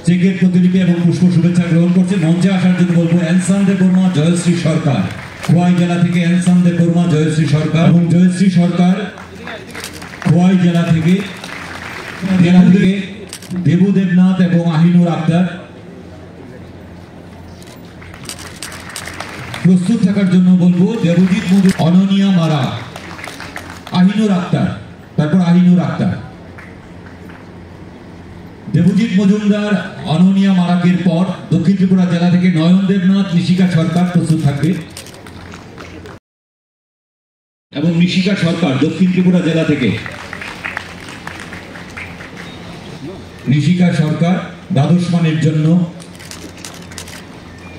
চেকের প্রতিলিপি এবং পুষ্প শুভেচ্ছা গ্রহণ করছে। মঞ্চে আসার জন্য বলবো এনসান দেববর্মা, জয়শ্রী সরকার। খোয়াই জেলা থেকে এনসান দেববর্মা, জয়শ্রী সরকার এবং জয়শ্রী সরকার খোয়াই জেলা থেকে দেবু দেবনাথ এবং আহিনুর আক্তার প্রস্তুত থাকার জন্য বলবো। দেবজিৎ মজুমদার, অননিয়া মারা, আহিনুর আক্তার, তারপর আহিনুর আক্তার। দেবজিৎ মজুমদার, অননিয়া মারাকের পর দক্ষিণ ত্রিপুরা জেলা থেকে নয়ন দেবনাথ, নিশিকা সরকার প্রস্তুত থাকবে এবং নিশিকা সরকার দক্ষিণ ত্রিপুরা জেলা থেকে। নিশিকা সরকার দ্বাদশ মানের জন্য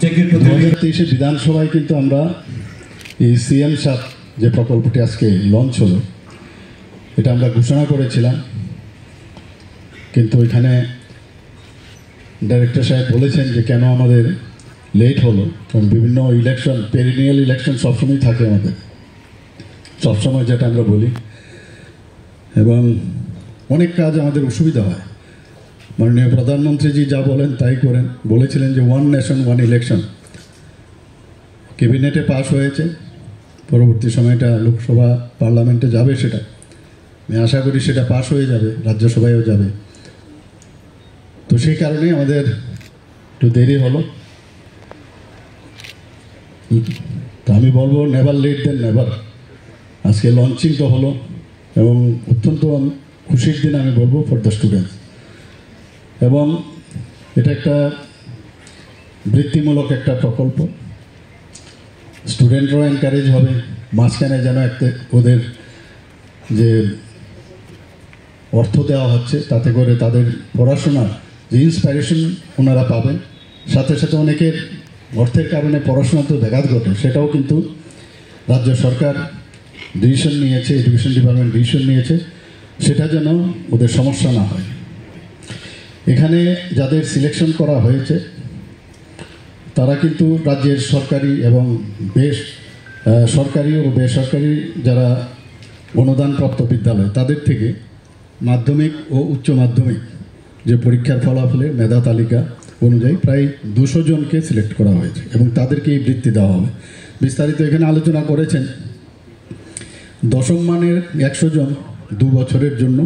চেকের 2023 বিধানসভায় কিন্তু আমরা এই সিএম সাত যে প্রকল্পটি আজকে লঞ্চ হলো, এটা আমরা ঘোষণা করেছিলাম, কিন্তু এখানে ডাইরেক্টর সাহেব বলেছেন যে কেন আমাদের লেট হলো, কারণ বিভিন্ন ইলেকশন, পেরিনিয়াল ইলেকশন সবসময় থাকে আমাদের, সবসময় যেটা আমরা বলি, এবং অনেক কাজ আমাদের অসুবিধা হয়। মাননীয় প্রধানমন্ত্রীজি যা বলেন তাই করেন, বলেছিলেন যে 1 নেশন 1 ইলেকশন, ক্যাবিনেটে পাস হয়েছে, পরবর্তী সময়টা লোকসভা পার্লামেন্টে যাবে, সেটা আমি আশা করি সেটা পাস হয়ে যাবে, রাজ্যসভায়ও যাবে। তো সেই কারণেই আমাদের একটু দেরি হলো। তো আমি বলবো নেভার লেট দেন নেভার। আজকে লঞ্চিং তো হলো এবং অত্যন্ত খুশির দিন আমি বলবো ফর দ্য স্টুডেন্টস, এবং এটা একটা বৃত্তিমূলক একটা প্রকল্প। স্টুডেন্টরাও এনকারেজ হবে, মাঝখানে যেন একটা ওদের যে অর্থ দেওয়া হচ্ছে তাতে করে তাদের পড়াশোনার যে ইন্সপাইরেশন ওনারা পাবেন, সাথে সাথে অনেকের অর্থের কারণে পড়াশোনাতেও ব্যাঘাত ঘটে, সেটাও কিন্তু রাজ্য সরকার ডিসিশন নিয়েছে, এডুকেশন ডিপার্টমেন্ট ডিসিশন নিয়েছে, সেটা যেন ওদের সমস্যা না হয়। এখানে যাদের সিলেকশন করা হয়েছে তারা কিন্তু রাজ্যের সরকারি এবং সরকারি ও বেসরকারি যারা অনুদানপ্রাপ্ত বিদ্যালয় তাদের থেকে মাধ্যমিক ও উচ্চ মাধ্যমিক যে পরীক্ষার ফলাফলের মেধা তালিকা অনুযায়ী প্রায় 200 জনকে সিলেক্ট করা হয়েছে এবং তাদেরকে এই বৃত্তি দেওয়া হবে। বিস্তারিত এখানে আলোচনা করেছেন। দশম মানের 100 জন 2 বছরের জন্য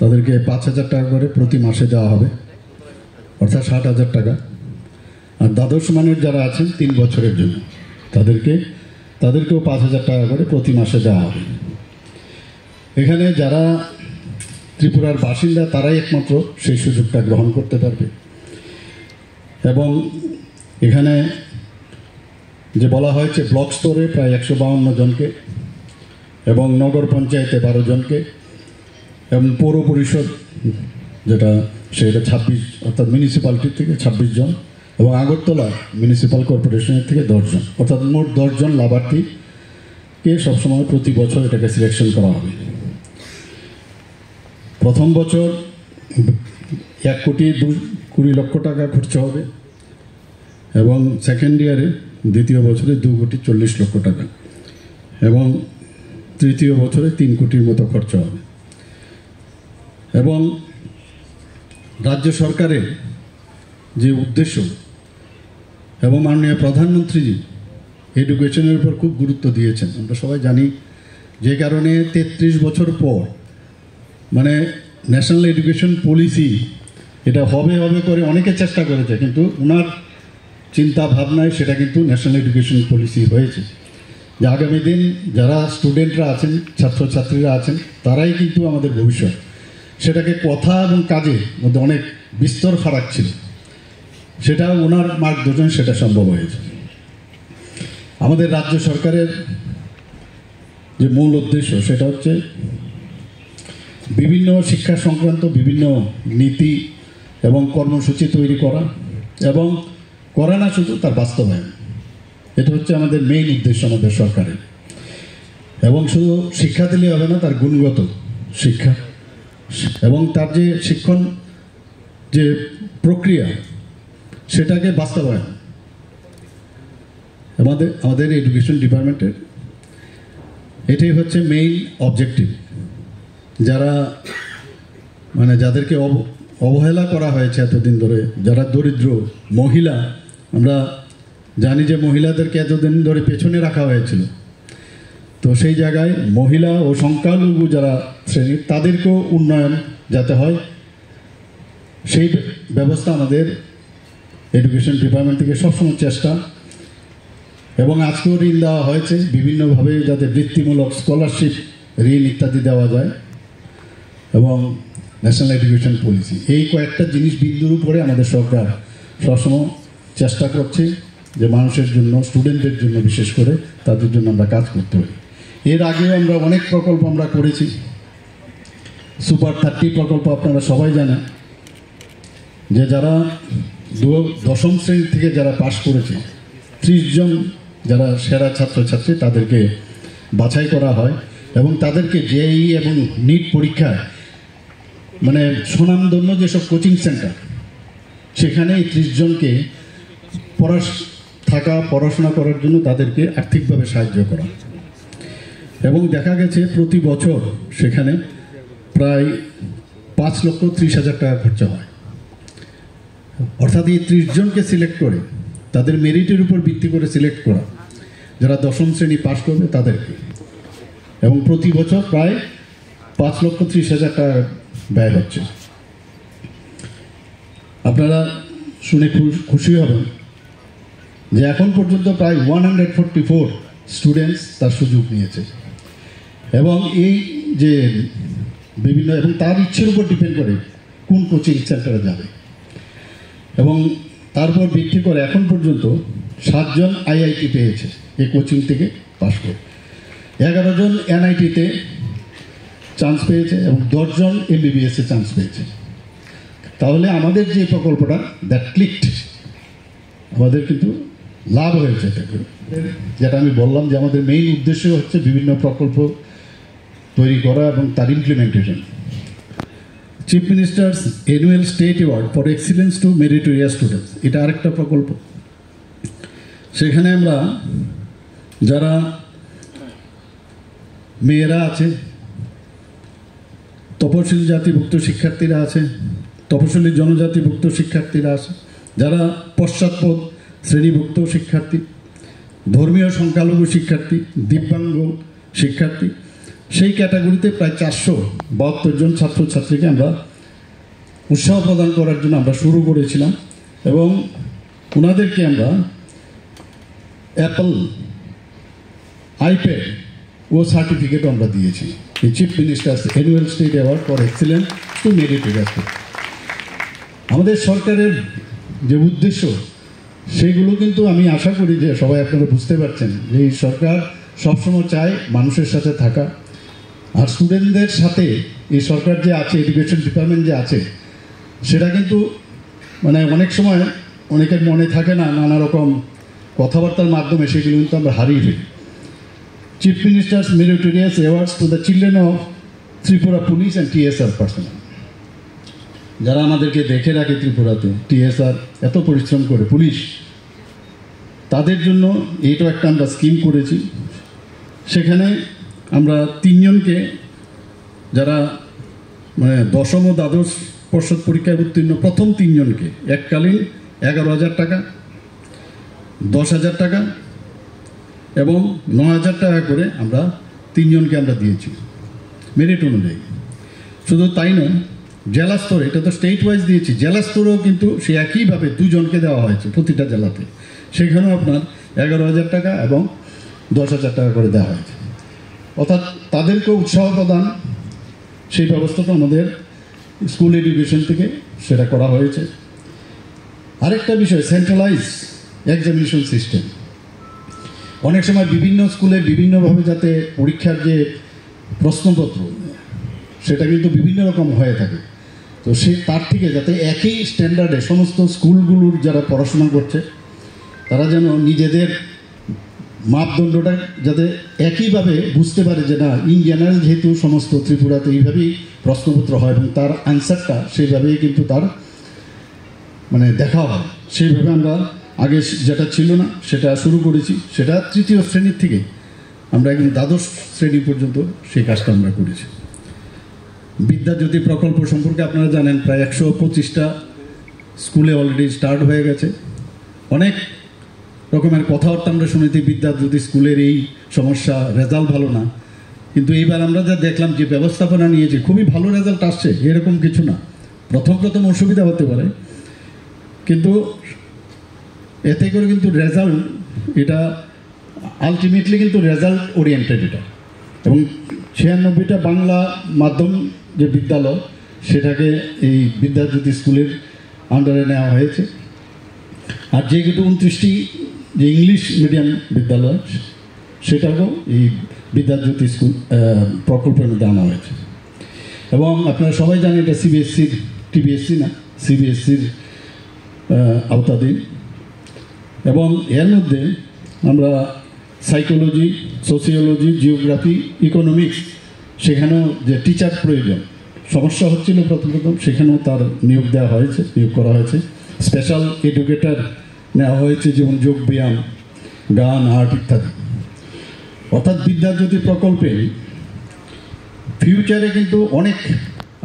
তাদেরকে 5,000 টাকা করে প্রতি মাসে দেওয়া হবে, অর্থাৎ 60,000 টাকা। আর দ্বাদশ মানের যারা আছেন 3 বছরের জন্য তাদেরকেও 5,000 টাকা করে প্রতি মাসে দেওয়া হবে। এখানে যারা ত্রিপুরার বাসিন্দা তারাই একমাত্র সেই সুযোগটা গ্রহণ করতে পারবে। এবং এখানে যে বলা হয়েছে ব্লক স্তরে প্রায় 152 জনকে এবং নগর পঞ্চায়েতে 12 জনকে এবং পৌর পরিষদ যেটা সেটা 26, অর্থাৎ মিউনিসিপ্যালিটি থেকে 26 জন এবং আগরতলা মিউনিসিপ্যাল কর্পোরেশনের থেকে 10 জন, অর্থাৎ মোট 10 জন লাভার্থীকে সবসময় প্রতি বছর এটাকে সিলেকশন করা হবে। প্রথম বছর 1,20,00,000 টাকা খরচ হবে এবং সেকেন্ড ইয়ারে দ্বিতীয় বছরে 2,40,00,000 টাকা এবং তৃতীয় বছরে 3 কোটির মতো খরচ হবে। এবং রাজ্য সরকারের যে উদ্দেশ্য এবং মাননীয় প্রধানমন্ত্রীজি এডুকেশনের উপর খুব গুরুত্ব দিয়েছেন, আমরা সবাই জানি, যে কারণে 33 বছর পর মানে ন্যাশনাল এডুকেশন পলিসি এটা হবে করে অনেকে চেষ্টা করেছে, কিন্তু ওনার চিন্তা ভাবনায় সেটা কিন্তু ন্যাশনাল এডুকেশন পলিসি হয়েছে, যে আগামী দিন যারা স্টুডেন্টরা আছেন, ছাত্রছাত্রীরা আছেন, তারাই কিন্তু আমাদের ভবিষ্যৎ। সেটাকে কথা এবং কাজের মধ্যে অনেক বিস্তর ফারাক ছিল, সেটা ওনার মার্গদর্শন সেটা সম্ভব হয়েছে। আমাদের রাজ্য সরকারের যে মূল উদ্দেশ্য সেটা হচ্ছে বিভিন্ন শিক্ষা সংক্রান্ত বিভিন্ন নীতি এবং কর্মসূচি তৈরি করা এবং করা না শুধু তার বাস্তবায়ন, এটা হচ্ছে আমাদের মেইন উদ্দেশ্য আমাদের সরকারের। এবং শুধু শিক্ষা দিলে হবে না, তার গুণগত শিক্ষা এবং তার যে শিক্ষণ যে প্রক্রিয়া সেটাকে বাস্তবায়ন আমাদের এডুকেশন ডিপার্টমেন্টের এটাই হচ্ছে মেইন অবজেক্টিভ। যারা মানে যাদেরকে অবহেলা করা হয়েছে এতদিন ধরে, যারা দরিদ্র মহিলা, আমরা জানি যে মহিলাদেরকে এতদিন ধরে পেছনে রাখা হয়েছিল, তো সেই জায়গায় মহিলা ও সংখ্যালঘু যারা শ্রেণী তাদেরকেও উন্নয়ন যাতে হয় সেই ব্যবস্থা আমাদের এডুকেশন ডিপার্টমেন্ট থেকে সবসময় চেষ্টা, এবং আজকেও ঋণ দেওয়া হয়েছে বিভিন্নভাবে যাতে বৃত্তিমূলক স্কলারশিপ, ঋণ ইত্যাদি দেওয়া যায়, এবং ন্যাশনাল এডুকেশন পলিসি, এই কয়েকটা জিনিস বিন্দুর উপরে আমাদের সরকার সবসময় চেষ্টা করছে যে মানুষের জন্য, স্টুডেন্টদের জন্য বিশেষ করে তাদের জন্য আমরা কাজ করতে পারি। এর আগেও আমরা অনেক প্রকল্প আমরা করেছি। সুপার 30 প্রকল্প আপনারা সবাই জানেন, যে যারা দশম শ্রেণী থেকে যারা পাশ করেছে 30 জন যারা সেরা ছাত্রছাত্রী তাদেরকে বাছাই করা হয়, এবং তাদেরকে জেইই এবং নিট পরীক্ষায় মানে সুনামধন্য যেসব কোচিং সেন্টার, সেখানে এই 30 জনকে পড়াশোনা করার জন্য তাদেরকে আর্থিকভাবে সাহায্য করা, এবং দেখা গেছে প্রতি বছর সেখানে প্রায় 5,30,000 টাকা খরচা হয়। অর্থাৎ এই 30 জনকে সিলেক্ট করে তাদের মেরিটের উপর ভিত্তি করে সিলেক্ট করা, যারা দশম শ্রেণী পাশ করবে তাদেরকে, এবং প্রতি বছর প্রায় 5,30,000 টাকা ব্যয় হচ্ছে। আপনারা শুনে খুশি হবেন যে এখন পর্যন্ত প্রায় 144 স্টুডেন্টস তার সুযোগ নিয়েছে, এবং এই যে বিভিন্ন, এবং তার ইচ্ছের উপর ডিপেন্ড করে কোন কোচিং সেন্টারে যাবে, এবং তারপর ভিত্তি করে এখন পর্যন্ত 7 জন আইআইটি পেয়েছে এই কোচিং থেকে পাশ করে, 11 জন এনআইটিতে চান্স পেয়েছে, এবং 10 জন এমবিবিএসে চান্স পেয়েছে। তাহলে আমাদের যে প্রকল্পটা দ্যাট ক্লিকড, আমাদের কিন্তু লাভ হয়েছে। যেটা আমি বললাম যে আমাদের মেইন উদ্দেশ্য হচ্ছে বিভিন্ন প্রকল্প তৈরি করা এবং তার implementation. Chief minister's annual state award for excellence to meritorious students, এটা আরেকটা প্রকল্প। সেখানে আমরা যারা মেয়েরা আছে, তপশিলি জাতিভুক্ত শিক্ষার্থীরা আছে, তপশিলি জনজাতিভুক্ত শিক্ষার্থীরা আছে, যারা পশ্চাৎপদ শ্রেণীভুক্ত শিক্ষার্থী, ধর্মীয় সংখ্যালঘু শিক্ষার্থী, দিব্যাঙ্গ শিক্ষার্থী, সেই ক্যাটাগরিতে প্রায় 472 জন ছাত্রছাত্রীকে আমরা উৎসাহ প্রদান করার জন্য আমরা শুরু করেছিলাম, এবং ওনাদেরকে আমরা অ্যাপল আইপ্যাড ও সার্টিফিকেট আমরা দিয়েছি। এই chief minister's annual state award for excellence to meritorious. আমাদের সরকারের যে উদ্দেশ্য সেগুলো কিন্তু আমি আশা করি যে সবাই আপনারা বুঝতে পারছেন, যে এই সরকার সবসময় চায় মানুষের সাথে থাকা, আর স্টুডেন্টদের সাথে এই সরকার যে আছে, এডুকেশন ডিপার্টমেন্ট যে আছে, সেটা কিন্তু মানে অনেক সময় অনেকের মনে থাকে না, নানা রকম কথাবার্তার মাধ্যমে সেগুলো কিন্তু আমরা হারিয়ে ফেলি। Chief ministers meritorious awards to the children of Tripura police and TSR personal, যারা আমাদেরকে দেখে রাখে ত্রিপুরাতে, টিএসআর এত পরিশ্রম করে, পুলিশ, তাদের জন্য এইটাও একটা আমরা স্কিম করেছি। সেখানে আমরা 3 জনকে, যারা মানে দশম ও দ্বাদশ পর্ষদ পরীক্ষায় উত্তীর্ণ প্রথম 3 জনকে এককালীন 11,000 টাকা, 10,000 টাকা এবং 9,000 টাকা করে আমরা 3 জনকে আমরা দিয়েছি মেরিট অনুযায়ী। শুধু তাই নয়, জেলা স্তরে, এটা তো স্টেট ওয়াইজ দিয়েছি, জেলা স্তরেও কিন্তু সে একইভাবে 2 জনকে দেওয়া হয়েছে প্রতিটা জেলাতে, সেখানেও আপনার 11,000 টাকা এবং 10,000 টাকা করে দেওয়া হয়েছে। অর্থাৎ তাদেরকে উৎসাহ প্রদান, সেই ব্যবস্থা তো আমাদের স্কুল এডুকেশন থেকে সেটা করা হয়েছে। আরেকটা বিষয়, সেন্ট্রালাইজ এক্সামিনেশন সিস্টেম। অনেক সময় বিভিন্ন স্কুলে বিভিন্নভাবে যাতে পরীক্ষার যে প্রশ্নপত্র সেটা কিন্তু বিভিন্ন রকম হয়ে থাকে, তো তার থেকে যাতে একই স্ট্যান্ডার্ডে সমস্ত স্কুলগুলোর যারা পড়াশোনা করছে তারা যেন নিজেদের মাপদণ্ডটা যাতে একইভাবে বুঝতে পারে, যে না, ইন জেনারেল যেহেতু সমস্ত ত্রিপুরাতে এইভাবেই প্রশ্নপত্র হয় এবং তার অ্যান্সারটা সেইভাবেই কিন্তু তার মানে দেখা হয়, সেইভাবে আমরা আগে যেটা ছিল না সেটা শুরু করেছি। সেটা 3য় শ্রেণীর থেকে আমরা একদম দ্বাদশ শ্রেণী পর্যন্ত সেই কাজটা আমরা করেছি। বিদ্যাজ্যোতি প্রকল্প সম্পর্কে আপনারা জানেন প্রায় 125টা স্কুলে অলরেডি স্টার্ট হয়ে গেছে। অনেক রকমের কথাবার্তা আমরা শুনেছি বিদ্যাজ্যোতি স্কুলের এই সমস্যা, রেজাল্ট ভালো না, কিন্তু এইবার আমরা যা দেখলাম যে ব্যবস্থাপনা নিয়েছে খুবই ভালো রেজাল্ট আসছে, এরকম কিছু না। প্রথম অসুবিধা হতে পারে, কিন্তু এতে করে কিন্তু রেজাল্ট, এটা আলটিমেটলি কিন্তু রেজাল্ট ওরিয়েন্টেড এটা। এবং 96টা বাংলা মাধ্যম যে বিদ্যালয়, সেটাকে এই বিদ্যাজ্যোতি স্কুলের আন্ডারে নেওয়া হয়েছে। আর যেগুলো 29টি যে ইংলিশ মিডিয়াম বিদ্যালয়, সেটাকেও এই বিদ্যাজ্যোতি স্কুল প্রকল্পের মধ্যে আনা হয়েছে। এবং আপনারা সবাই জানেন এটা সিবিএসসির, টিবিএসসি না, সিবিএসসির আওতাধীন। এবং এর মধ্যে আমরা সাইকোলজি, সোশিওলজি, জিওগ্রাফি, ইকোনমিক্স, সেখানেও যে টিচার প্রয়োজন সমস্যা হচ্ছিল প্রথম, সেখানেও তার নিয়োগ করা হয়েছে। স্পেশাল এডুকেটর নেওয়া হয়েছে, যেমন যোগ ব্যায়াম, গান, আর্ট ইত্যাদি। অর্থাৎ বিদ্যাজ্যোতি প্রকল্পে ফিউচারে কিন্তু অনেক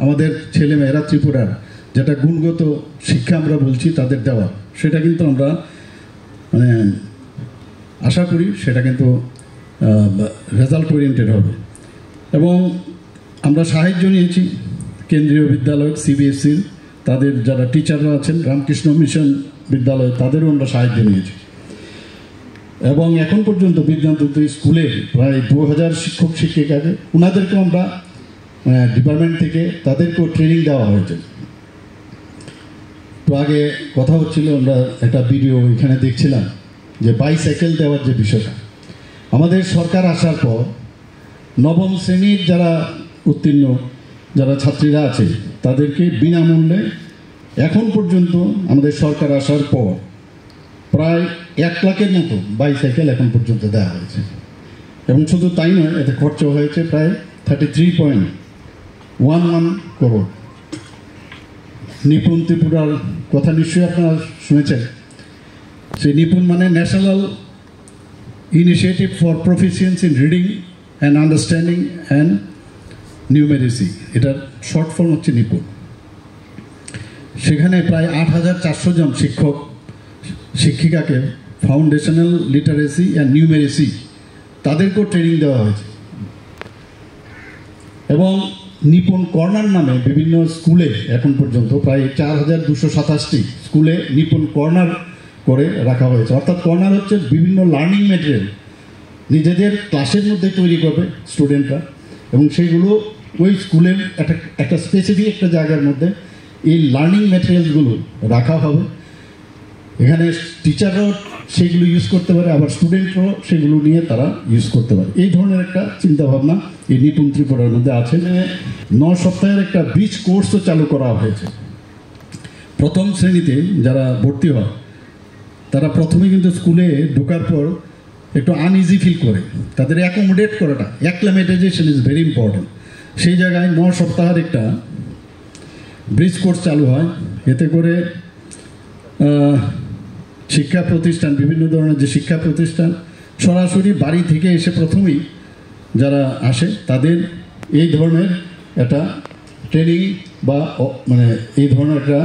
আমাদের ছেলেমেয়েরা ত্রিপুরার যেটা গুণগত শিক্ষা আমরা বলছি তাদের দেওয়া, সেটা কিন্তু আমরা মানে আশা করি সেটা কিন্তু রেজাল্ট ওরিয়েন্টেড হবে। এবং আমরা সাহায্য নিয়েছি কেন্দ্রীয় বিদ্যালয় সিবিএসসির, তাদের যারা টিচাররা আছেন, রামকৃষ্ণ মিশন বিদ্যালয়, তাদেরও আমরা সাহায্য নিয়েছি। এবং এখন পর্যন্ত বিদ্যাজ্যোতি স্কুলে প্রায় 2000 শিক্ষক শিক্ষিকাকে, ওনাদেরকেও আমরা ডিপার্টমেন্ট থেকে তাদেরকেও ট্রেনিং দেওয়া হয়েছে। তো আগে কথা হচ্ছিল, আমরা একটা ভিডিও এখানে দেখছিলাম যে বাইসাইকেল দেওয়ার যে বিষয়টা, আমাদের সরকার আসার পর নবম শ্রেণীর যারা উত্তীর্ণ যারা ছাত্রীরা আছে তাদেরকে বিনামূল্যে এখন পর্যন্ত আমাদের সরকার আসার পর প্রায় 1 লাখের মতো বাইসাইকেল এখন পর্যন্ত দেওয়া হয়েছে। এবং শুধু তাই নয়, এতে খরচ হয়েছে প্রায় 33.11 করোড়। নিপুণ ত্রিপুরার কথা নিশ্চয়ই আপনারা শুনেছেন। সেই নিপুণ মানে national initiative for proficiency in reading and understanding and numeracy, এটার শর্ট ফর্ম হচ্ছে নিপুণ। সেখানে প্রায় 8400 জন শিক্ষক শিক্ষিকাকে ফাউন্ডেশনাল লিটারেসি অ্যান্ড নিউমেরেসি তাদেরকেও ট্রেনিং দেওয়া হয়েছে। এবং নিপুণ কর্নার নামে বিভিন্ন স্কুলে এখন পর্যন্ত প্রায় 4227টি স্কুলে নিপুণ কর্নার করে রাখা হয়েছে। অর্থাৎ কর্নার হচ্ছে বিভিন্ন লার্নিং ম্যাটেরিয়াল নিজেদের ক্লাসের মধ্যে তৈরি করবে স্টুডেন্টরা, এবং সেইগুলো ওই স্কুলের একটা স্পেসিফিক একটা জায়গার মধ্যে এই লার্নিং ম্যাটেরিয়ালসগুলো রাখা হবে। এখানে টিচাররাও সেগুলো ইউজ করতে পারে, আবার স্টুডেন্টরাও সেগুলো নিয়ে তারা ইউজ করতে পারে। এই ধরনের একটা চিন্তাভাবনা এই নিপুণ ত্রিপুরার মধ্যে আছে। যে 9 সপ্তাহের একটা ব্রিজ কোর্সও চালু করা হয়েছে। প্রথম শ্রেণীতে যারা ভর্তি হয় তারা প্রথমে কিন্তু স্কুলে ঢোকার পর একটু আনইজি ফিল করে, তাদের অ্যাকোমোডেট করাটা, অ্যাক্লামেটাইজেশন ইজ ভেরি ইম্পর্টেন্ট। সেই জায়গায় 9 সপ্তাহের একটা ব্রিজ কোর্স চালু হয়। এতে করে শিক্ষা প্রতিষ্ঠান, বিভিন্ন ধরনের যে শিক্ষা প্রতিষ্ঠান সরাসরি বাড়ি থেকে এসে প্রথমেই যারা আসে তাদের এই ধরনের একটা ট্রেনিং বা মানে এই ধরনের একটা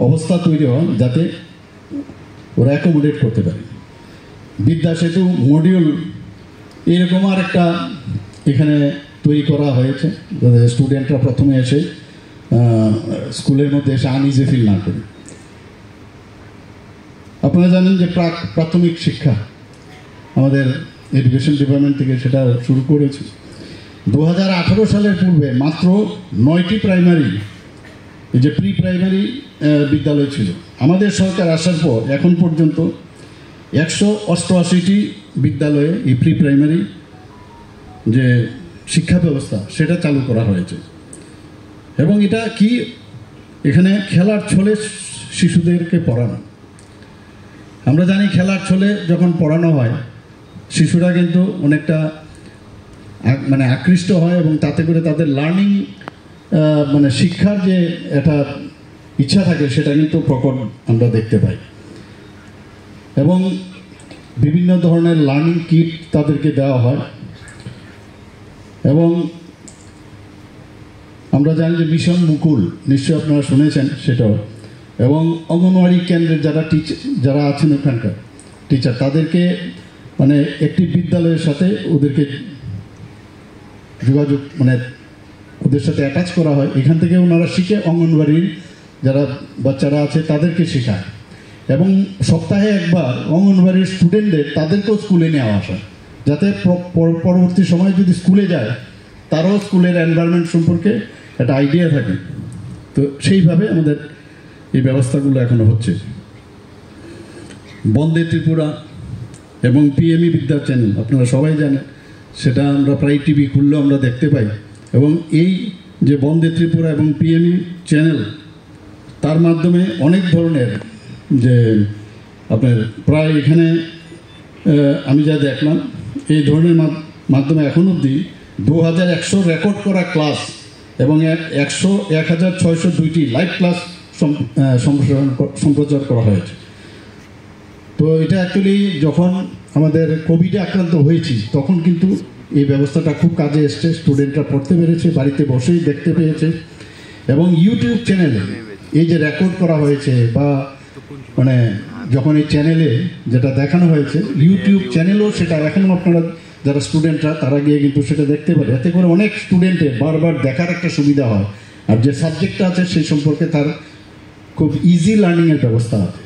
অবস্থা তৈরি হয় যাতে ওরা অ্যাকোমোডেট করতে পারে। বিদ্যা সেতু মডিউল এরকম আর একটা এখানে তৈরি করা হয়েছে, যাতে স্টুডেন্টরা প্রথমে এসে স্কুলের মধ্যে এসে আনইজি ফিল না করে। আপনারা জানেন যে প্রাথমিক শিক্ষা আমাদের এডুকেশন ডিপার্টমেন্ট থেকে সেটা শুরু করেছে। 2018 সালের পূর্বে মাত্র 9টি প্রাইমারি, এই যে প্রি প্রাইমারি বিদ্যালয় ছিল। আমাদের সরকার আসার পর এখন পর্যন্ত 188টি বিদ্যালয়ে এই প্রি প্রাইমারি যে শিক্ষা ব্যবস্থা সেটা চালু করা হয়েছে। এবং এটা কি, এখানে খেলার ছলে শিশুদেরকে পড়ানো। আমরা জানি খেলার ছলে যখন পড়ানো হয় শিশুরা কিন্তু অনেকটা মানে আকৃষ্ট হয়, এবং তাতে করে তাদের লার্নিং মানে শিক্ষার যে একটা ইচ্ছা থাকে সেটা কিন্তু প্রকট আমরা দেখতে পাই। এবং বিভিন্ন ধরনের লার্নিং কিট তাদেরকে দেওয়া হয়। এবং আমরা জানি যে মিশন মুকুল নিশ্চয়ই আপনারা শুনেছেন সেটাও, এবং অঙ্গনওয়াড়ি কেন্দ্রের যারা আছেন ওখানকার টিচার, তাদেরকে মানে একটি বিদ্যালয়ের সাথে ওদেরকে যোগাযোগ মানে ওদের সাথে অ্যাটাচ করা হয়। এখান থেকে ওনারা শিখে অঙ্গনওয়াড়ির যারা বাচ্চারা আছে তাদেরকে শেখায়, এবং সপ্তাহে একবার অঙ্গনওয়াড়ির স্টুডেন্টদের তাদেরকেও স্কুলে নেওয়া আসা, যাতে পরবর্তী সময় যদি স্কুলে যায় তারাও স্কুলের এনভায়রনমেন্ট সম্পর্কে একটা আইডিয়া থাকে। তো সেইভাবে আমাদের এই ব্যবস্থাগুলো এখনো হচ্ছে। বন্দে ত্রিপুরা এবং পিএমই বিদ্যা চ্যানেল আপনারা সবাই জানেন, সেটা আমরা প্রায় টিভি খুললেও আমরা দেখতে পাই। এবং এই যে বন্দে ত্রিপুরা এবং পিএমই চ্যানেল, তার মাধ্যমে অনেক ধরনের যে আপনার প্রায় এখানে আমি যা দেখলাম এই ধরনের মাধ্যমে এখন অবধি 2100 রেকর্ড করা ক্লাস এবং 1602টি লাইভ ক্লাস সম্প্রচার করা হয়েছে। তো এটা অ্যাকচুয়ালি যখন আমাদের কোভিডে আক্রান্ত হয়েছি তখন কিন্তু এই ব্যবস্থাটা খুব কাজে এসছে, স্টুডেন্টরা পড়তে পেরেছে, বাড়িতে বসেই দেখতে পেয়েছে। এবং ইউটিউব চ্যানেলে এই যে রেকর্ড করা হয়েছে বা মানে যখন এই চ্যানেলে যেটা দেখানো হয়েছে ইউটিউব চ্যানেলও সেটা এখনও আপনারা যারা স্টুডেন্টরা তারা গিয়ে কিন্তু সেটা দেখতে পারে। এতে করে অনেক স্টুডেন্টের বারবার দেখার একটা সুবিধা হয়, আর যে সাবজেক্টটা আছে সেই সম্পর্কে তার খুব ইজি লার্নিংয়ের ব্যবস্থা আছে।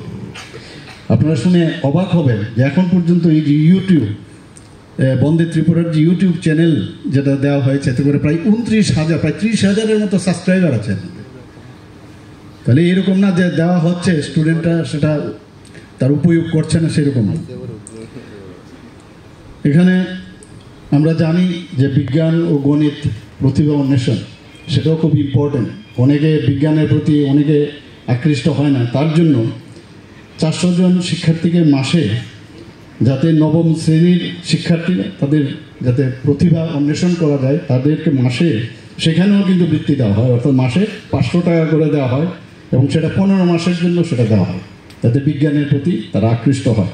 আপনারা শুনে অবাক হবেন যে এখন পর্যন্ত এই যে ইউটিউব বন্দে ত্রিপুরার যে ইউটিউব চ্যানেল যেটা দেওয়া হয়েছে এতে করে প্রায় 29,000 প্রায় 30,000-এর মতো সাবস্ক্রাইবার আছেন। তাহলে এরকম না যে দেওয়া হচ্ছে স্টুডেন্টরা সেটা তার উপয়োগ করছে না, সেরকম না। এখানে আমরা জানি যে বিজ্ঞান ও গণিত প্রতিভা অন্বেষণ সেটাও খুব ইম্পর্টেন্ট। অনেকে বিজ্ঞানের প্রতি অনেকে আকৃষ্ট হয় না, তার জন্য 400 জন শিক্ষার্থীকে মাসে যাতে নবম শ্রেণীর শিক্ষার্থীরা তাদের যাতে প্রতিভা অন্বেষণ করা যায় তাদেরকে মাসে সেখানেও কিন্তু বৃত্তি দেওয়া হয়, অর্থাৎ মাসে 500 টাকা করে দেওয়া হয় এবং সেটা 15 মাসের জন্য সেটা দেওয়া হয় যাতে বিজ্ঞানের প্রতি তারা আকৃষ্ট হয়।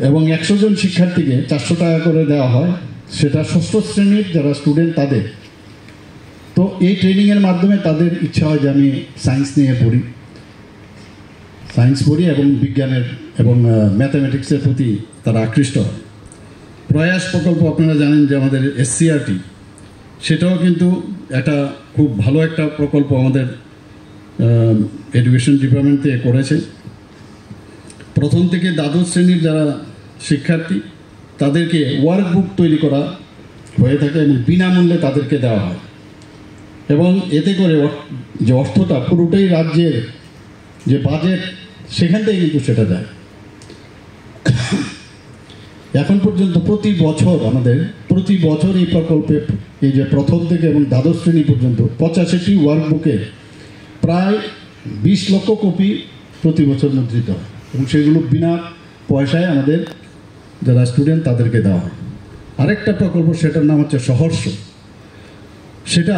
এবং 100 জন শিক্ষার্থীকে 400 টাকা করে দেওয়া হয়, সেটা ষষ্ঠ শ্রেণীর যারা স্টুডেন্ট তাদের। তো এই ট্রেনিংয়ের মাধ্যমে তাদের ইচ্ছা হয় যে আমি সায়েন্স নিয়ে পড়ি, সায়েন্স পড়ি এবং বিজ্ঞানের এবং ম্যাথামেটিক্সের প্রতি তারা আকৃষ্ট হয়। প্রয়াস প্রকল্প আপনারা জানেন যে আমাদের SCRT সেটাও কিন্তু একটা খুব ভালো একটা প্রকল্প আমাদের এডুকেশন ডিপার্টমেন্ট থেকে করেছে। প্রথম থেকে দ্বাদশ শ্রেণীর যারা শিক্ষার্থী তাদেরকে ওয়ার্কবুক তৈরি করা হয়ে থাকে এবং বিনামূল্যে তাদেরকে দেওয়া হয়, এবং এতে করে যে অর্থটা পুরোটাই রাজ্যের যে বাজেট সেখান থেকে কিন্তু সেটা যায়। এখন পর্যন্ত প্রতি বছর এই প্রকল্পে এই যে প্রথম থেকে এবং দ্বাদশ শ্রেণী পর্যন্ত 85টি ওয়ার্কবুকে প্রায় 20 লক্ষ কপি প্রতি বছর মুদ্রিত হয় এবং সেগুলো বিনা পয়সায় আমাদের যারা স্টুডেন্ট তাদেরকে দেওয়া হয়। আরেকটা প্রকল্প সেটার নাম হচ্ছে সহর্ষ। সেটা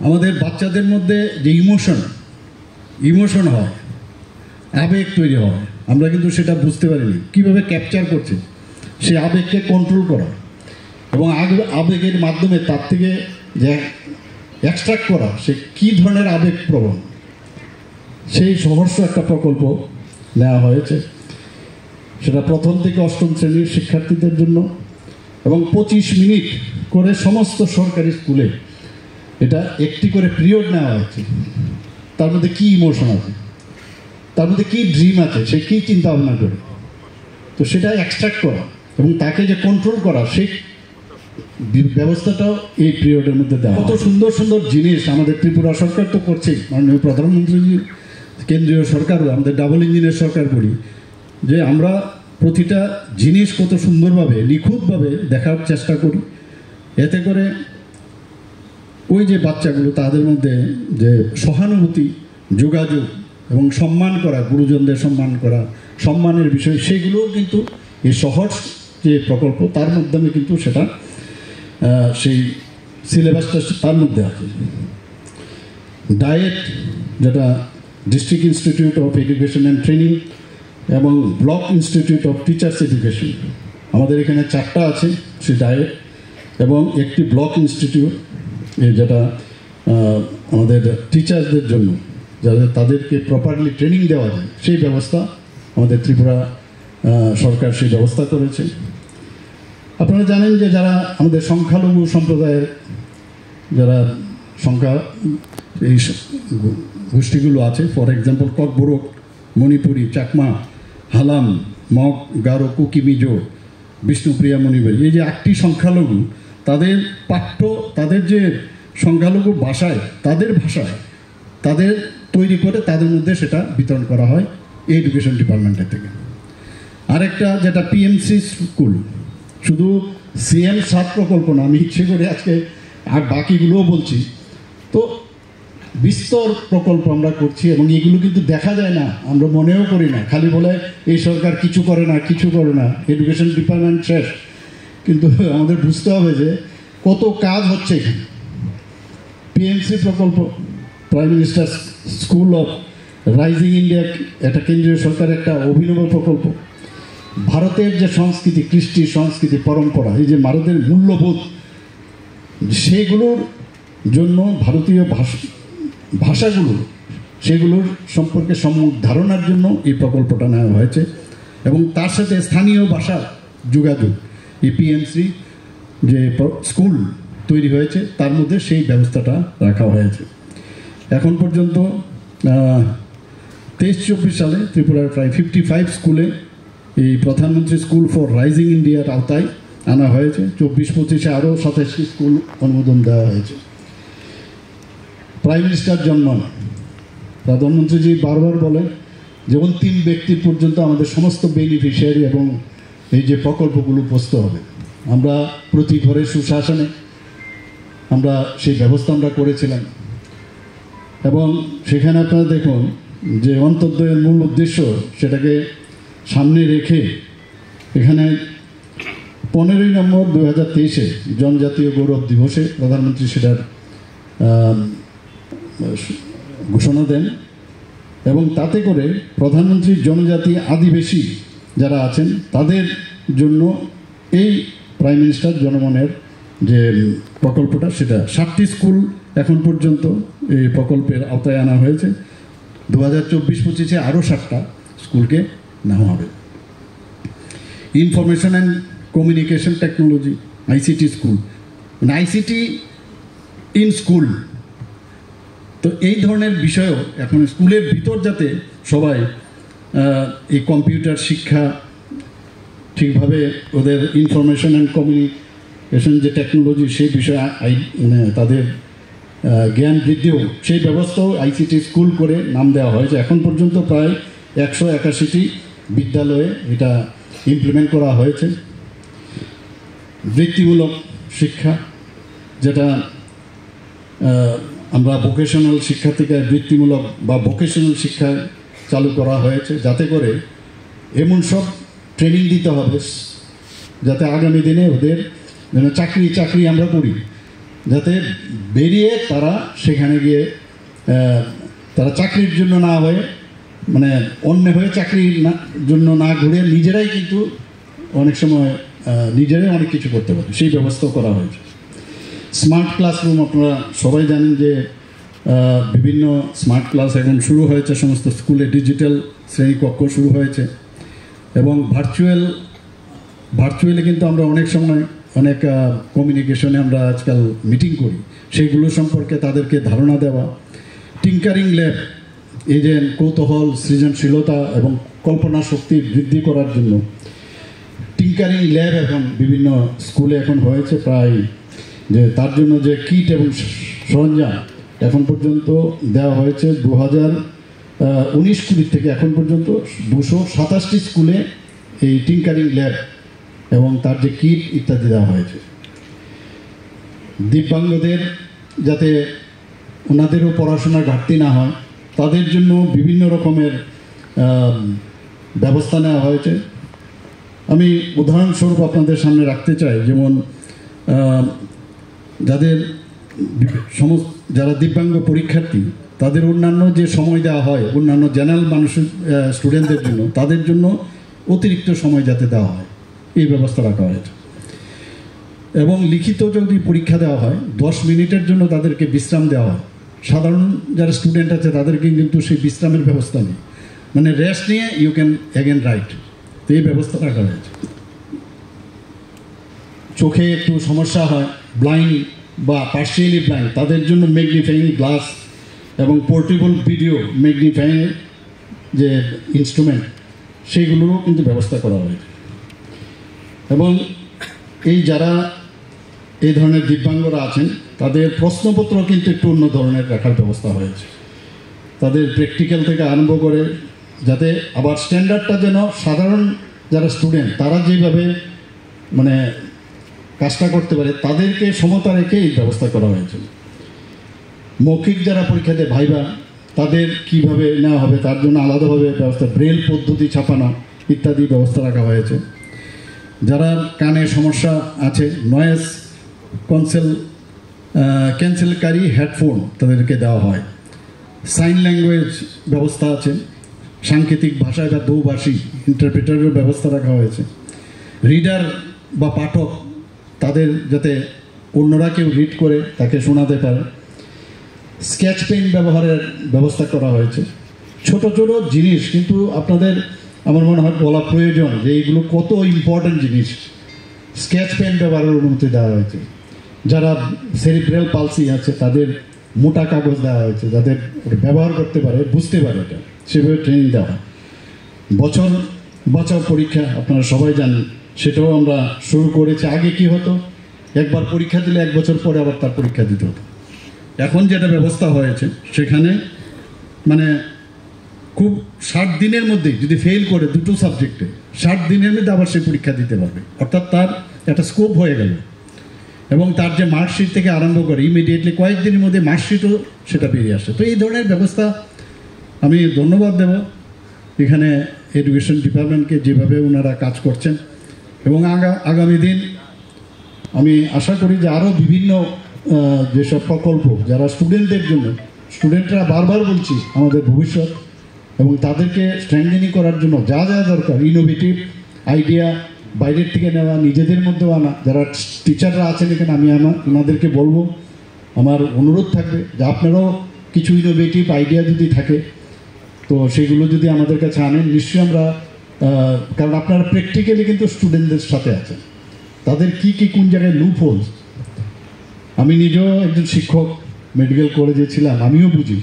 আমাদের বাচ্চাদের মধ্যে যে ইমোশন হয়, আবেগ তৈরি হয়, আমরা কিন্তু সেটা বুঝতে পারিনি কীভাবে ক্যাপচার করছে, সেই আবেগকে কন্ট্রোল করা এবং আবেগের মাধ্যমে তার থেকে যে এক্সট্রাক্ট করা সে কী ধরনের আবেগ প্রবণ, সেই সহর্ষ একটা প্রকল্প নেওয়া হয়েছে। সেটা প্রথম থেকে অষ্টম শ্রেণীর শিক্ষার্থীদের জন্য এবং 25 মিনিট করে সমস্ত সরকারি স্কুলে এটা একটি করে পিরিয়ড নেওয়া হয়েছে। তার মধ্যে কী ইমোশন আছে, তার মধ্যে কী ড্রিম আছে, সে কী চিন্তা ভাবনা করে, তো সেটা এক্সট্রাক্ট করা এবং তাকে যে কন্ট্রোল করা সেই ব্যবস্থাটাও এই পিরিয়ডের মধ্যে দেওয়া। কত সুন্দর সুন্দর জিনিস আমাদের ত্রিপুরা সরকার তো করছেই, মাননীয় প্রধানমন্ত্রী, কেন্দ্রীয় সরকারও, আমাদের ডাবল ইঞ্জিনের সরকার বলি, যে আমরা প্রতিটা জিনিস কত সুন্দরভাবে নিখুঁতভাবে দেখার চেষ্টা করি। এতে করে ওই যে বাচ্চাগুলো তাদের মধ্যে যে সহানুভূতি, যোগাযোগ এবং সম্মান করা, গুরুজনদের সম্মান করা, সম্মানের বিষয়, সেগুলোও কিন্তু এই সহজ যে প্রকল্প তার মাধ্যমে কিন্তু সেটা সেই সিলেবাসটা তার মধ্যে আছে। ডায়েট, যেটা district institute of education and training এবং block institute of teachers education, আমাদের এখানে 4টা আছে সেই ডায়েট এবং একটি ব্লক ইনস্টিটিউট যেটা আমাদের টিচারদের জন্য যাদের তাদেরকে প্রপারলি ট্রেনিং দেওয়া যায় সেই ব্যবস্থা আমাদের ত্রিপুরা সরকার সেই ব্যবস্থা করেছে। আপনারা জানেন যে যারা আমাদের সংখ্যালঘু সম্প্রদায়ের যারা এই গোষ্ঠীগুলো আছে, ফর এক্সাম্পল ককবরক, মণিপুরি, চাকমা, হালাম, মগ, গারো, কুকি, মিজো, বিষ্ণুপ্রিয়া, মণিপুরী, এই যে 8টি সংখ্যালঘু, তাদের তাদের যে সংখ্যালঘু ভাষায় তাদের তৈরি করে তাদের মধ্যে সেটা বিতরণ করা হয় এডুকেশন ডিপার্টমেন্টের থেকে। আরেকটা যেটা পিএমসি স্কুল, শুধু সিএম 7 প্রকল্প না, আমি ইচ্ছে করে আজকে আর বাকিগুলোও বলছি, তো বিস্তর প্রকল্প আমরা করছি এবং এগুলো কিন্তু দেখা যায় না, আমরা মনেও করি না, খালি বলে এই সরকার কিছু করে না, এডুকেশন ডিপার্টমেন্ট শেষ। কিন্তু আমাদের বুঝতে হবে যে কত কাজ হচ্ছে এখানে। পিএমসি প্রকল্প, prime minister school of rising India, এটা কেন্দ্রীয় সরকারের একটা অভিনব প্রকল্প। ভারতের যে সংস্কৃতি, কৃষ্টি সংস্কৃতি, পরম্পরা, এই যে ভারতের মূল্যবোধ, সেগুলোর জন্য ভারতীয় ভাষাগুলো সেগুলোর সম্পর্কে সম্যক ধারণার জন্য এই প্রকল্পটা নেওয়া হয়েছে এবং তার সাথে স্থানীয় ভাষা যোগাযোগ, এই পিএমসি যে স্কুল তৈরি হয়েছে তার মধ্যে সেই ব্যবস্থাটা রাখা হয়েছে। এখন পর্যন্ত 23-24 সালে ত্রিপুরার প্রায় 55 স্কুলে এই প্রধানমন্ত্রী স্কুল ফর রাইজিং ইন্ডিয়ার আওতায় আনা হয়েছে। 24-25-এ আরও 27টি স্কুল অনুমোদন দেওয়া হয়েছে। প্রাইম মিনিস্টার জন্মান, প্রধানমন্ত্রীজি বারবার বলেন যেমন 3 ব্যক্তি পর্যন্ত আমাদের সমস্ত বেনিফিশিয়ারি এবং এই যে প্রকল্পগুলো পৌঁছতে হবে। আমরা প্রতি ঘরে সুশাসনে আমরা সেই ব্যবস্থা আমরা করেছিলাম এবং সেখানে আপনারা দেখুন যে অন্তর্দয়ের মূল উদ্দেশ্য সেটাকে সামনে রেখে এখানে 15 নম্বর 2023-এ জনজাতীয় গৌরব দিবসে প্রধানমন্ত্রী সেটার ঘোষণা দেন এবং তাতে করে প্রধানমন্ত্রী জনজাতি আদিবাসী যারা আছেন তাদের জন্য এই প্রাইম মিনিস্টার জনমনের যে প্রকল্পটা, সেটা 7টি স্কুল এখন পর্যন্ত এই প্রকল্পের আওতায় আনা হয়েছে। 2024-25-এ আরও 7টা স্কুলকে নেওয়া হবে। Information and communication technology, ICT school, মানে আইসিটি ইন স্কুল, তো এই ধরনের বিষয়ও এখন স্কুলের ভিতর যাতে সবাই এই কম্পিউটার শিক্ষা ঠিকভাবে ওদের ইনফরমেশন অ্যান্ড কমিউনিকেশন যে টেকনোলজি সেই বিষয়ে মানে তাদের জ্ঞান বৃদ্ধিও সেই ব্যবস্থাও আইসিটি স্কুল করে নাম দেওয়া হয়েছে। এখন পর্যন্ত প্রায় 181টি বিদ্যালয়ে এটা ইমপ্লিমেন্ট করা হয়েছে। বৃত্তিমূলক শিক্ষা, যেটা আমরা ভোকেশনাল শিক্ষা থেকে বৃত্তিমূলক বা ভোকেশনাল শিক্ষা চালু করা হয়েছে, যাতে করে এমন সব ট্রেনিং দিতে হবে যাতে আগামী দিনে ওদের যেন চাকরি আমরা করি, যাতে বেরিয়ে তারা সেখানে গিয়ে তারা চাকরির জন্য না হয়ে মানে অন্য হয়ে চাকরির জন্য না ঘুরে নিজেরাই কিন্তু অনেক সময় নিজেরাই অনেক কিছু করতে পারে, সেই ব্যবস্থাও করা হয়েছে। স্মার্ট ক্লাসরুম, আপনারা সবাই জানেন যে বিভিন্ন স্মার্ট ক্লাস এখন শুরু হয়েছে, সমস্ত স্কুলে ডিজিটাল শ্রেণীকক্ষ শুরু হয়েছে এবং ভার্চুয়ালি কিন্তু আমরা অনেক সময় অনেক কমিউনিকেশনে আমরা আজকাল মিটিং করি, সেইগুলো সম্পর্কে তাদেরকে ধারণা দেওয়া। টিঙ্কারিং ল্যাব, এই যে কৌতূহল, সৃজনশীলতা এবং কল্পনা শক্তি বৃদ্ধি করার জন্য টিঙ্কারিং ল্যাব এখন বিভিন্ন স্কুলে এখন হয়েছে প্রায়, যে তার জন্য যে কিট এবং সরঞ্জাম এখন পর্যন্ত দেওয়া হয়েছে 2019-20 থেকে এখন পর্যন্ত 227টি স্কুলে এই টিঙ্কারিং ল্যাব এবং তার যে কিট ইত্যাদি দেওয়া হয়েছে। দিব্যাঙ্গদের যাতে ওনাদেরও পড়াশোনার ঘাটতি না হয় তাদের জন্য বিভিন্ন রকমের ব্যবস্থা নেওয়া হয়েছে। আমি উদাহরণস্বরূপ আপনাদের সামনে রাখতে চাই, যেমন যারা দিব্যাঙ্গ পরীক্ষার্থী তাদের অন্যান্য যে সময় দেওয়া হয় অন্যান্য জেনারেল মানুষের স্টুডেন্টদের জন্য, তাদের জন্য অতিরিক্ত সময় যাতে দেওয়া হয় এই ব্যবস্থা রাখা হয়েছে। এবং লিখিত যদি পরীক্ষা দেওয়া হয় 10 মিনিটের জন্য তাদেরকে বিশ্রাম দেওয়া হয়। সাধারণ যারা স্টুডেন্ট আছে তাদেরকে কিন্তু সেই বিশ্রামের ব্যবস্থা নেই, মানে রেস্ট নিয়ে ইউ ক্যান অ্যাগেন রাইট, তো এই ব্যবস্থা রাখা হয়েছে। চোখে একটু সমস্যা হয়, ব্লাইন্ড বা পার্শিয়ালি ব্লাইন্ড, তাদের জন্য ম্যাগনিফাইং গ্লাস এবং পোর্টেবল ভিডিও ম্যাগনিফাইং যে ইনস্ট্রুমেন্ট সেইগুলোরও কিন্তু ব্যবস্থা করা হয়েছে। এবং এই যারা এই ধরনের দিব্যাঙ্গরা আছেন তাদের প্রশ্নপত্র কিন্তু একটু অন্য ধরনের রাখার ব্যবস্থা হয়েছে। তাদের প্র্যাকটিক্যাল থেকে আরম্ভ করে যাতে আবার স্ট্যান্ডার্ডটা যেন সাধারণ যারা স্টুডেন্ট তারা যেভাবে মানে কাজটা করতে পারে তাদেরকে সমতা রেখে এই ব্যবস্থা করা হয়েছে। মৌখিক যারা পরীক্ষা দেয় ভাইবা, তাদের কিভাবে নেওয়া হবে তার জন্য আলাদাভাবে ব্যবস্থা, ব্রেল পদ্ধতি ছাপানো ইত্যাদি ব্যবস্থা রাখা হয়েছে। যারা কানে সমস্যা আছে নয়েজ ক্যান্সেলকারী হেডফোন তাদেরকে দেওয়া হয়। সাইন ল্যাঙ্গুয়েজ ব্যবস্থা আছে, সাংকেতিক ভাষায় বা দোভাষী ইন্টারপ্রেটারের ব্যবস্থা রাখা হয়েছে। রিডার বা পাঠক তাদের যাতে অন্যরা কেউ রিড করে তাকে শোনাতে পারে। স্কেচ পেন ব্যবহারের ব্যবস্থা করা হয়েছে। ছোট ছোট জিনিস কিন্তু আপনাদের আমার মনে হয় বলা প্রয়োজন যে এইগুলো কত ইম্পর্ট্যান্ট জিনিস। স্কেচ পেন ব্যবহারের অনুমতি দেওয়া হয়েছে। যারা সেরিব্রাল পালসি আছে তাদের মোটা কাগজ দেওয়া হয়েছে, যাদের ব্যবহার করতে পারে, বুঝতে পারে, এটা সেভাবে ট্রেনিং দেওয়া হয়। বছর বাঁচাও পরীক্ষা আপনারা সবাই জানেন, সেটাও আমরা শুরু করেছি। আগে কি হতো, একবার পরীক্ষা দিলে 1 বছর পরে আবার তার পরীক্ষা দিতে হতো। এখন যেটা ব্যবস্থা হয়েছে সেখানে মানে খুব 60 দিনের মধ্যে যদি ফেল করে দুটো সাবজেক্টে 60 দিনের মধ্যে আবার সে পরীক্ষা দিতে পারবে, অর্থাৎ তার একটা স্কোপ হয়ে গেল। এবং তার যে মার্কশিট থেকে আরম্ভ করে ইমিডিয়েটলি কয়েকদিনের মধ্যে মার্কশিটও সেটা বেরিয়ে আসে। তো এই ধরনের ব্যবস্থা আমি ধন্যবাদ দেব এখানে এডুকেশন ডিপার্টমেন্টকে, যেভাবে ওনারা কাজ করছেন। এবং আগামী দিন আমি আশা করি যে আরও বিভিন্ন যেসব প্রকল্প যারা স্টুডেন্টদের জন্য, স্টুডেন্টরা বারবার বলছি আমাদের ভবিষ্যৎ, এবং তাদেরকে স্ট্রেংথেনিং করার জন্য যা যা দরকার ইনোভেটিভ আইডিয়া বাইরের থেকে নেওয়া, নিজেদের মধ্যেও আনা। যারা টিচাররা আছেন এখানে আমি ওনাদেরকে বলবো, আমার অনুরোধ থাকবে যে আপনারাও কিছু ইনোভেটিভ আইডিয়া যদি থাকে তো সেগুলো যদি আমাদের কাছে আনেন, নিশ্চয়ই আমরা, কারণ আপনারা প্র্যাকটিক্যালি কিন্তু স্টুডেন্টদের সাথে আছেন, তাদের কি কোন জায়গায় লুপ হোলস। আমি নিজেও একজন শিক্ষক, মেডিকেল কলেজে ছিলাম, আমিও বুঝি।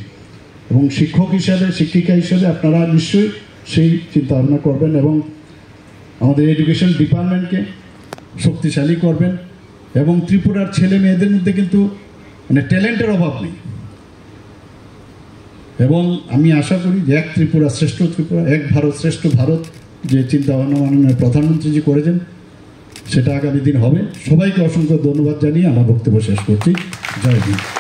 এবং শিক্ষক হিসাবে, শিক্ষিকা হিসাবে আপনারা নিশ্চয়ই সেই চিন্তা ভাবনা করবেন এবং আমাদের এডুকেশন ডিপার্টমেন্টকে শক্তিশালী করবেন। এবং ত্রিপুরার ছেলে মেয়েদের মধ্যে কিন্তু মানে ট্যালেন্টের অভাব নেই। এবং আমি আশা করি যে এক ত্রিপুরা শ্রেষ্ঠ ত্রিপুরা, এক ভারত শ্রেষ্ঠ ভারত যে চিন্তা ভাবনা মাননীয় প্রধানমন্ত্রীজি করেছেন সেটা আগামী দিন হবে। সবাইকে অসংখ্য ধন্যবাদ জানিয়ে আমার বক্তব্য শেষ করছি। জয় হিন্দ।